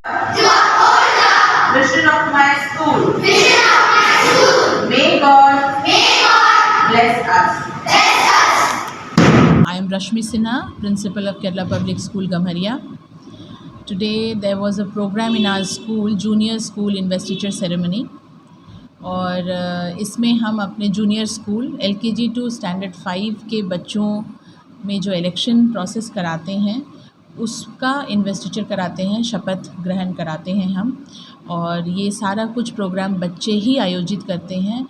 Vision of my school. May God bless us. I am Rashmi Sinha, Principal of Kerala Public School, Gamharia. Today there was a program in our school, Junior School Investiture Ceremony. और इसमें हम अपने junior school LKG to standard 5 के बच्चों में जो election process कराते हैं उसका इन्वेस्टिचर कराते हैं, शपथ ग्रहण कराते हैं हम। और ये सारा कुछ प्रोग्राम बच्चे ही आयोजित करते हैं,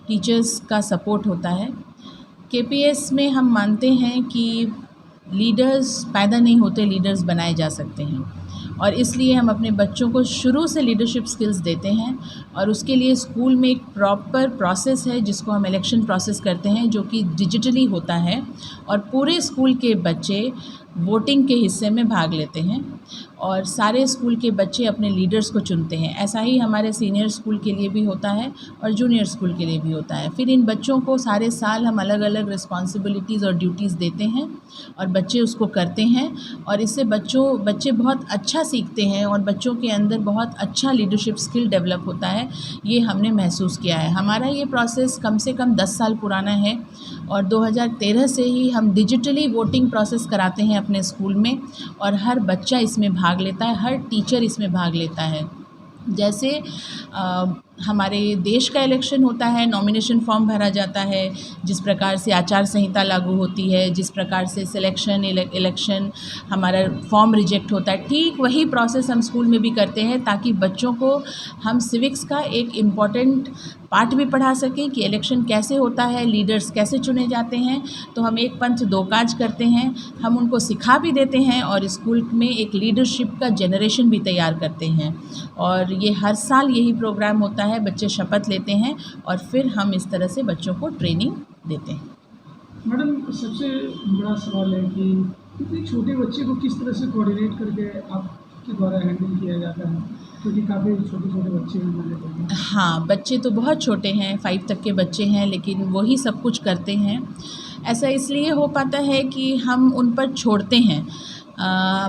टीचर्स का सपोर्ट होता है। KPS में हम मानते हैं कि लीडर्स पैदा नहीं होते, लीडर्स बनाए जा सकते हैं, और इसलिए हम अपने बच्चों को शुरू से लीडरशिप स्किल्स देते हैं। और उसके लिए स्कूल में एक प्रॉपर प्रोसेस है जिसको हम इलेक्शन प्रोसेस करते हैं, जो कि डिजिटली होता है, और पूरे स्कूल के बच्चे वोटिंग के हिस्से में भाग लेते हैं और सारे स्कूल के बच्चे अपने लीडर्स को चुनते हैं। ऐसा ही हमारे सीनियर स्कूल के लिए भी होता है और जूनियर स्कूल के लिए भी होता है। फिर इन बच्चों को सारे साल हम अलग अलग रिस्पॉन्सिबिलिटीज़ और ड्यूटीज़ देते हैं और बच्चे उसको करते हैं, और इससे बच्चे बहुत अच्छा सीखते हैं और बच्चों के अंदर बहुत अच्छा लीडरशिप स्किल डेवलप होता है। ये हमने महसूस किया है। हमारा ये प्रोसेस कम से कम 10 साल पुराना है और 2013 से ही हम डिजिटली वोटिंग प्रोसेस कराते हैं अपने स्कूल में, और हर बच्चा इसमें भाग लेता है, हर टीचर इसमें भाग लेता है। जैसे हमारे देश का इलेक्शन होता है, नॉमिनेशन फॉर्म भरा जाता है, जिस प्रकार से आचार संहिता लागू होती है, जिस प्रकार से सिलेक्शन इलेक्शन हमारा फॉर्म रिजेक्ट होता है, ठीक वही प्रोसेस हम स्कूल में भी करते हैं, ताकि बच्चों को हम सिविक्स का एक इम्पॉर्टेंट पार्ट भी पढ़ा सकें कि इलेक्शन कैसे होता है, लीडर्स कैसे चुने जाते हैं। तो हम एक पंथ दो काज करते हैं, हम उनको सिखा भी देते हैं और स्कूल में एक लीडरशिप का जनरेशन भी तैयार करते हैं। और ये हर साल यही प्रोग्राम होता है, बच्चे शपथ लेते हैं और फिर हम इस तरह से बच्चों को ट्रेनिंग देते हैं। मैडम, सबसे बड़ा सवाल है कि इतने छोटे बच्चे को किस तरह से कोऑर्डिनेट करके आपके द्वारा हैंडल किया जाता है, क्योंकि काफ़ी छोटे छोटे बच्चे हैं हमारे पास। हाँ, बच्चे तो बहुत छोटे हैं, 5 तक के बच्चे हैं, लेकिन वही सब कुछ करते हैं। ऐसा इसलिए हो पाता है कि हम उन पर छोड़ते हैं,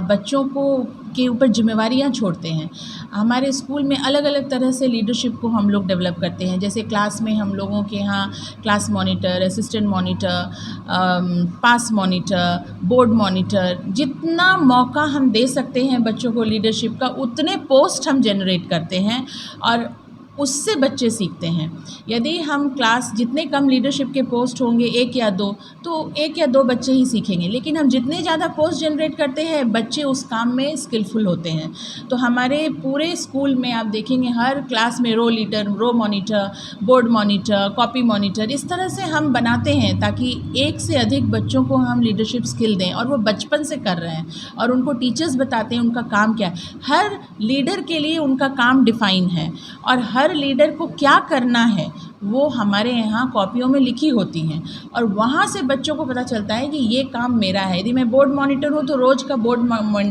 बच्चों को के ऊपर जिम्मेवारियाँ छोड़ते हैं। हमारे स्कूल में अलग अलग तरह से लीडरशिप को हम लोग डेवलप करते हैं। जैसे क्लास में हम लोगों के यहाँ क्लास मॉनिटर, असिस्टेंट मॉनिटर, पास मॉनिटर, बोर्ड मॉनिटर, जितना मौका हम दे सकते हैं बच्चों को लीडरशिप का, उतने पोस्ट हम जनरेट करते हैं और उससे बच्चे सीखते हैं। यदि हम क्लास जितने कम लीडरशिप के पोस्ट होंगे, 1 या 2, तो 1 या 2 बच्चे ही सीखेंगे, लेकिन हम जितने ज़्यादा पोस्ट जनरेट करते हैं बच्चे उस काम में स्किलफुल होते हैं। तो हमारे पूरे स्कूल में आप देखेंगे हर क्लास में row leader, row monitor, board monitor, copy monitor, इस तरह से हम बनाते हैं ताकि एक से अधिक बच्चों को हम लीडरशिप स्किल दें, और वो बचपन से कर रहे हैं और उनको टीचर्स बताते हैं उनका काम क्या है। हर लीडर के लिए उनका काम डिफ़ाइन है और हर लीडर को क्या करना है वो हमारे यहाँ कॉपियों में लिखी होती हैं, और वहाँ से बच्चों को पता चलता है कि ये काम मेरा है। यदि मैं बोर्ड मॉनिटर हूँ तो रोज़ का बोर्ड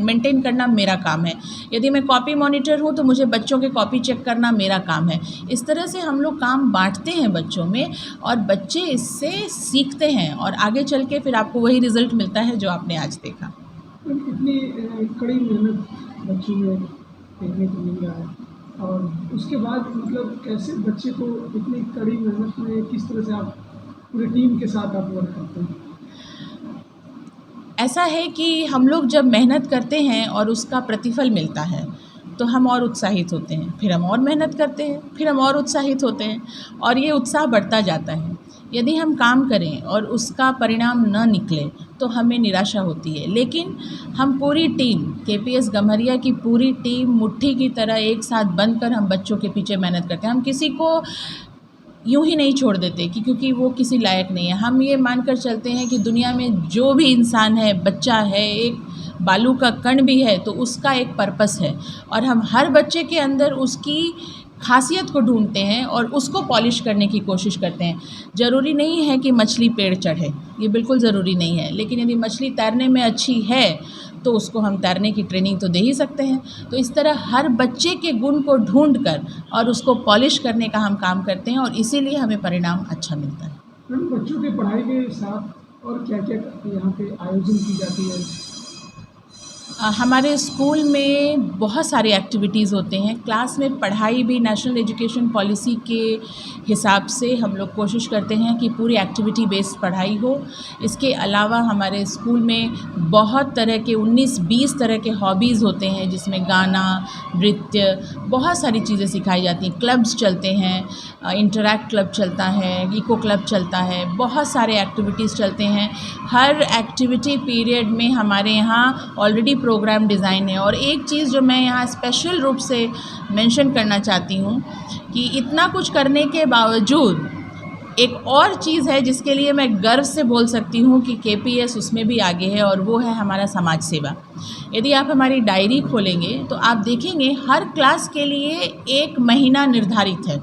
मेंटेन करना मेरा काम है। यदि मैं कॉपी मॉनिटर हूँ तो मुझे बच्चों के कॉपी चेक करना मेरा काम है। इस तरह से हम लोग काम बांटते हैं बच्चों में, और बच्चे इससे सीखते हैं और आगे चल के फिर आपको वही रिज़ल्ट मिलता है जो आपने आज देखा। इतनी कड़ी मेहनत बच्चों में देखने को मिल रहा है, और उसके बाद मतलब कैसे बच्चे को इतनी कड़ी मेहनत में किस तरह से आप पूरी टीम के साथ आप वर्क करते हैं? ऐसा है कि हम लोग जब मेहनत करते हैं और उसका प्रतिफल मिलता है तो हम और उत्साहित होते हैं, फिर हम और मेहनत करते हैं, फिर हम और उत्साहित होते हैं, और ये उत्साह बढ़ता जाता है। यदि हम काम करें और उसका परिणाम न निकले तो हमें निराशा होती है, लेकिन हम पूरी टीम, KPS गम्हरिया की पूरी टीम मुट्ठी की तरह एक साथ बनकर हम बच्चों के पीछे मेहनत करते हैं। हम किसी को यूँ ही नहीं छोड़ देते कि क्योंकि वो किसी लायक नहीं है। हम ये मानकर चलते हैं कि दुनिया में जो भी इंसान है, बच्चा है, एक बालू का कण भी है, तो उसका एक पर्पस है, और हम हर बच्चे के अंदर उसकी खासियत को ढूंढते हैं और उसको पॉलिश करने की कोशिश करते हैं। ज़रूरी नहीं है कि मछली पेड़ चढ़े, ये बिल्कुल ज़रूरी नहीं है, लेकिन यदि मछली तैरने में अच्छी है तो उसको हम तैरने की ट्रेनिंग तो दे ही सकते हैं। तो इस तरह हर बच्चे के गुण को ढूंढ कर और उसको पॉलिश करने का हम काम करते हैं, और इसीलिए हमें परिणाम अच्छा मिलता है। मैडम, बच्चों के पढ़ाई के साथ और क्या क्या यहाँ पे आयोजन की जाती है? हमारे स्कूल में बहुत सारे एक्टिविटीज़ होते हैं। क्लास में पढ़ाई भी नेशनल एजुकेशन पॉलिसी के हिसाब से हम लोग कोशिश करते हैं कि पूरी एक्टिविटी बेस्ड पढ़ाई हो। इसके अलावा हमारे स्कूल में बहुत तरह के 19-20 तरह के हॉबीज़ होते हैं, जिसमें गाना, नृत्य, बहुत सारी चीज़ें सिखाई जाती हैं। क्लब्स चलते हैं, इंटरैक्ट क्लब चलता है, इको क्लब चलता है, बहुत सारे एक्टिविटीज़ चलते हैं। हर एक्टिविटी पीरियड में हमारे यहाँ ऑलरेडी प्रोग्राम डिज़ाइन है। और एक चीज़ जो मैं यहाँ स्पेशल रूप से मेंशन करना चाहती हूँ कि इतना कुछ करने के बावजूद एक और चीज़ है जिसके लिए मैं गर्व से बोल सकती हूँ कि KPS उसमें भी आगे है, और वो है हमारा समाज सेवा। यदि आप हमारी डायरी खोलेंगे तो आप देखेंगे हर क्लास के लिए एक महीना निर्धारित है।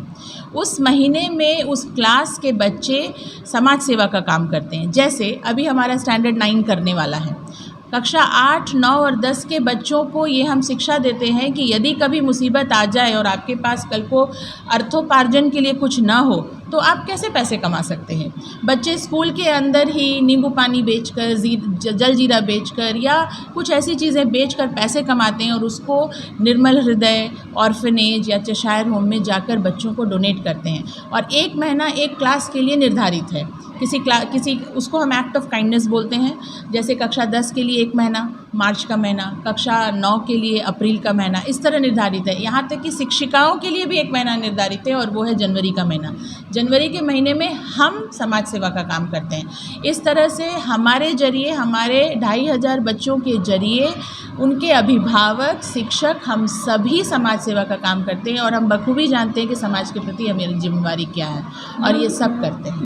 उस महीने में उस क्लास के बच्चे समाज सेवा का काम करते हैं। जैसे अभी हमारा स्टैंडर्ड 9 करने वाला है। कक्षा 8, 9 और 10 के बच्चों को ये हम शिक्षा देते हैं कि यदि कभी मुसीबत आ जाए और आपके पास कल को अर्थोपार्जन के लिए कुछ ना हो तो आप कैसे पैसे कमा सकते हैं। बच्चे स्कूल के अंदर ही नींबू पानी बेचकर, जल जीरा बेचकर या कुछ ऐसी चीज़ें बेचकर पैसे कमाते हैं, और उसको निर्मल हृदय, ऑर्फनेज या चशायर होम में जाकर बच्चों को डोनेट करते हैं। और एक महीना एक क्लास के लिए निर्धारित है। किसी उसको हम एक्ट ऑफ काइंडनेस बोलते हैं। जैसे कक्षा 10 के लिए 1 महीना मार्च का महीना, कक्षा 9 के लिए अप्रैल का महीना, इस तरह निर्धारित है। यहाँ तक कि शिक्षिकाओं के लिए भी 1 महीना निर्धारित है, और वो है जनवरी का महीना। जनवरी के महीने में हम समाज सेवा का काम करते हैं। इस तरह से हमारे जरिए, हमारे 2500 बच्चों के जरिए उनके अभिभावक, शिक्षक, हम सभी समाज सेवा का काम करते हैं, और हम बखूबी जानते हैं कि समाज के प्रति हमारी जिम्मेदारी क्या है, और ये सब करते हैं।